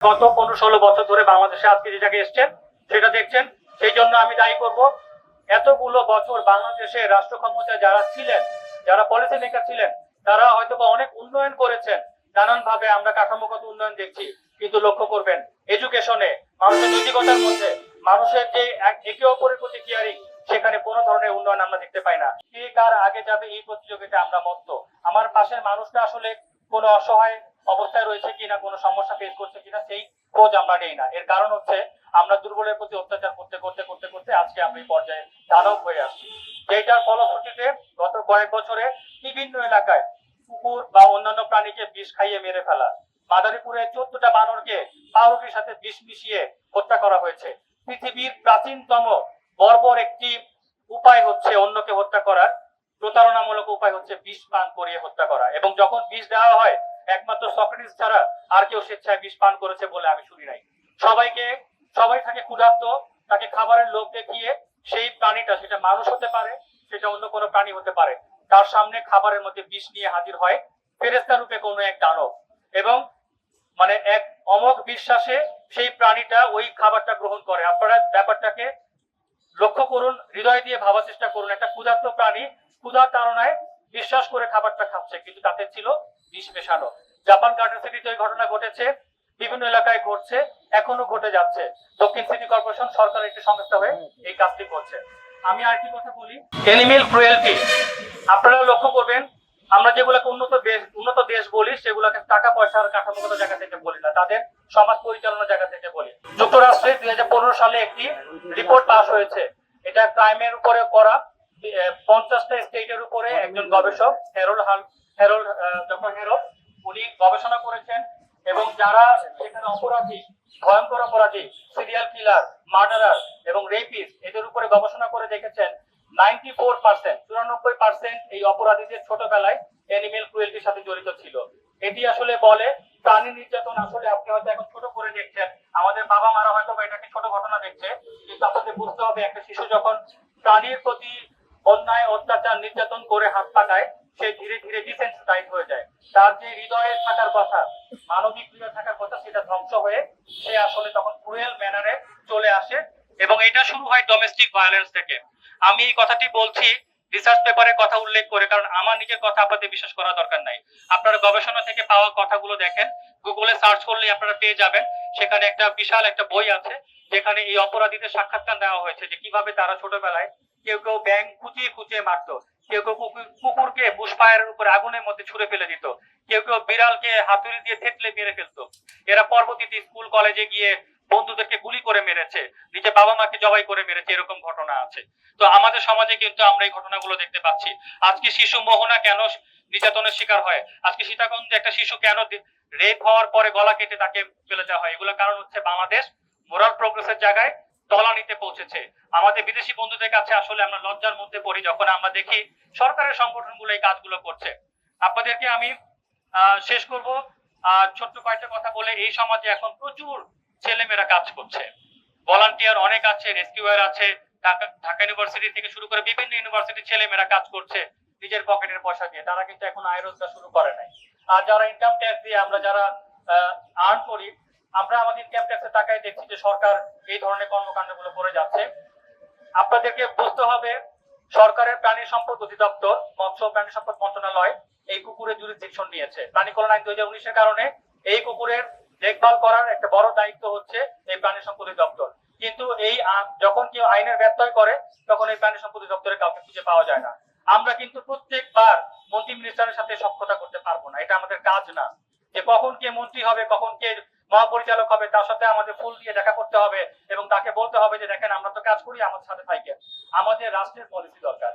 গত 15-16 বছর ধরে বাংলাদেশে আজকে যে জায়গায় এসছেন সেটা দেখছেন। সেই জন্য আমি দায়ী করব এতগুলো বছর বাংলাদেশে রাষ্ট্র ক্ষমতায় যারা ছিলেন, যারা পলিসি মেকার ছিলেন, তারা হয়তো অনেক উন্নয়ন করেছেন, নানান ভাবে আমরা কাঠামোগত উন্নয়ন দেখছি, কিন্তু লক্ষ্য করবেন এডুকেশনে, মানুষের নৈতিকতার মধ্যে, মানুষের যে একে অপরের প্রতি কেয়ারিং, সেখানে কোনো ধরনের উন্নয়ন আমরা দেখতে পাই না। কে কার আগে যাবে এই প্রতিযোগিতা আমরা মত্ত। আমার পাশের মানুষটা আসলে কোনো অসহায় অবস্থায় রয়েছে কিনা, কোনো সমস্যা ফেস করছে কিনা, সেই খোঁজ আমরা নেই না। এর কারণ হচ্ছে আমরা দুর্বলের প্রতি অত্যাচার করতে করতে করতে করতে আজকে আমরা এই পর্যায়ে দানব হয়ে আসছি, যেটার ফলশ্রুতিতে গত কয়েক বছরে বিভিন্ন এলাকায় কুকুর বা অন্যান্য প্রাণীকে বিষ খাইয়ে মেরে ফেলা, মাদারীপুরে 14টা বানরকে পাউরুটির সাথে বিষ মিশিয়ে হত্যা করা হয়েছে। পৃথিবীর প্রাচীনতম বর্বর একটি উপায় হচ্ছে অন্যকে হত্যা করার, প্রতারণামূলক উপায় হচ্ছে বিষ পান করিয়ে হত্যা করা। এবং যখন বিষ দেওয়া হয়, একমাত্র সক্রেটিস ছাড়া আর কেউ স্বেচ্ছায় বিষ পান করেছে বলে আমি শুনি নাই। সবাই থাকে ক্ষুধার্ত, তাকে খাবারের লোভ দেখিয়ে সেই প্রাণীটা, সেটা মানুষ হতে পারে, সেটা অন্য কোনো প্রাণী হতে পারে, তার সামনে খাবারের মধ্যে বিষ নিয়ে হাজির হয় ফেরেশতা রূপে কোনো এক দানব, এবং মানে এক অমোঘ বিশ্বাসে সেই প্রাণীটা ওই খাবারটা গ্রহণ করে। আপনারা ব্যাপারটাকে লক্ষ্য করুন, হৃদয় দিয়ে ভাবার চেষ্টা করুন। একটা ক্ষুধার্ত প্রাণী ক্ষুধার তাড়নায় বিশ্বাস করে খাবারটা খাচ্ছে, কিন্তু তাতে ছিল বিষ মেশানো। জাপান গার্ডেন সিটিতে ওই ঘটনা ঘটেছে, বিভিন্ন এলাকায় ঘটছে, এখনো ঘটে যাচ্ছে। দক্ষিণ সিটি কর্পোরেশন সরকার একটি সংস্থা হয়ে এই কাজটি করছে। আমি আরেকটি কথা বলি, অ্যানিমেল ক্রুয়েলটি। আপনারা লক্ষ্য করবেন, আমরা যেগুলোকে উন্নত দেশ বলি, সেগুলোকে টাকা পয়সার কাঠামোগত জায়গা থেকে বলি না, তাদের সমাজ পরিচালনার জায়গা থেকে বলি। যুক্তরাষ্ট্রে 2015 সালে একটি রিপোর্ট পাস হয়েছে, এটা ক্রাইমের উপরে করা 50টা স্টেটের উপরে একজন গবেষক হেরল্ড উনি গবেষণা করেছেন, এবং যারা সেখানে অপরাধী, ভয়ঙ্কর অপরাধী, সিরিয়াল কিলার, মার্ডারার এবং রেপিস্ট, এদের উপরে গবেষণা করে দেখেছেন 94% এই অপরাধীদের ছোটবেলায় অ্যানিমেল ক্রুয়েলটির সাথে জড়িত ছিল। এটি আসলে বলে প্রাণী নির্যাতন। আসলে আপনি হয়তো এখন ছোট করে দেখছেন, আমাদের বাবা মারা হয়তো এটাকে ছোট ঘটনা দেখছে, কিন্তু আপনাদের বুঝতে হবে একটা শিশু যখন প্রাণীর প্রতি অন্যায়, অত্যাচার, নির্যাতন করে হাত পাকায়, সে ধীরে ধীরে ডিসেন্সিটাইজ হয়ে যায়। তার যে হৃদয়ে থাকার কথা, মানবিক হৃদয় থাকার কথা, সেটা ধ্বংস হয়ে সে আসলে তখন ক্রুয়েল ম্যানারে চলে আসে, এবং এটা শুরু হয় ডোমেস্টিক ভায়োলেন্স থেকে। আমি এই কথাটি বলছি রিসার্চ পেপারে কথা উল্লেখ করে, কারণ আমার নিজের কথা আপনাদের বিশ্বাস করা দরকার নাই। আপনারা গবেষণা থেকে পাওয়া কথাগুলো দেখেন, গুগলে সার্চ করলে আপনারা পেয়ে যাবেন। সেখানে একটা বিশাল একটা বই আছে, যেখানে এই অপরাধীদের সাক্ষাৎকার দেওয়া হয়েছে, যে কিভাবে তারা ছোটবেলায় কেউ কেউ ব্যাঙ খুঁচিয়ে খুঁচিয়ে মারতো, কেউ কেউ কুকুরকে বুশফায়ারের উপরে আগুনের মধ্যে ছুড়ে ফেলে দিত, কেউ কেউ বিড়ালকে হাতুড়ি দিয়ে থেতলে মেরে ফেলতো। এরা পরবর্তীতে স্কুল কলেজে গিয়ে বন্ধুদেরকে গুলি করে মেরেছে, নিজে বাবা মাকে জবাই করে মেরেছে, এরকম ঘটনা আছে। তো আমাদের সমাজে কিন্তু আমরা এই ঘটনাগুলো দেখতে পাচ্ছি। আজকে শিশু মোহনা কেন নির্যাতনের শিকার হয়, আজকে সীতাকুণ্ডে একটা শিশু কেন রেপ হওয়ার পরে গলা কেটে তাকে ফেলে দেওয়া হয়, এগুলো কারণ হচ্ছে বাংলাদেশ মোরাল প্রোগ্রেসের জায়গায় তলানিতে পৌঁছেছে। আমাদের বিদেশি বন্ধুদের কাছে আসলে আমরা লজ্জার মধ্যে পড়ি যখন আমরা দেখি সরকারের সংগঠনগুলো এই কাজগুলো করছে। আপনাদেরকে আমি শেষ করব ছোট্ট কয়েকটা কথা বলে। এই সমাজে এখন প্রচুর ছেলেমেয়েরা কাজ করছে, ভলান্টিয়ার অনেক আছে, রেস্কিউয়ার আছে, ঢাকা ইউনিভার্সিটি থেকে শুরু করে বিভিন্ন ইউনিভার্সিটির ছেলেমেয়েরা কাজ করছে নিজের পকেটের পয়সা দিয়ে। তারা কিন্তু এখন আয় রোজগার শুরু করে নাই। আর যারা ইনকাম ট্যাক্স দিয়ে আমরা যারা আর্ন করি, আমরা আমাদের ইনকাম ট্যাক্সের টাকায় দেখছি যে সরকার এই ধরনের কর্মকাণ্ডগুলো করে যাচ্ছে। আপনাদেরকে বুঝতে হবে, সরকারের প্রাণী সম্পদ অধিদপ্তর, মৎস্য প্রাণী সম্পদ মন্ত্রণালয় এই কুকুরের জুরিসডিকশন নিয়েছে। প্রাণী কল্যাণ আইন 2019-এর কারণে এই কুকুরের দেখভাল করার একটা বড় দায়িত্ব হচ্ছে এই প্রাণী সম্পদ অধিদপ্তর। কিন্তু এই যখন কেউ আইনের ব্যত্যয় করে, তখন এই প্রাণী সম্পদ অধিদপ্তরের কাউকে খুঁজে পাওয়া যায় না। আমরা কিন্তু প্রত্যেকবার মন্ত্রী মিনিস্টারের সাথে সখ্যতা করতে পারবো না, এটা আমাদের কাজ না। যে কখন কে মন্ত্রী হবে, কখন কে মহাপরিচালক হবে, তার সাথে আমাদের ফুল দিয়ে দেখা করতে হবে এবং তাকে বলতে হবে যে দেখেন আমরা তো কাজ করি, আমাদের সাথে থাকেন। আমাদের রাষ্ট্রের পলিসি দরকার।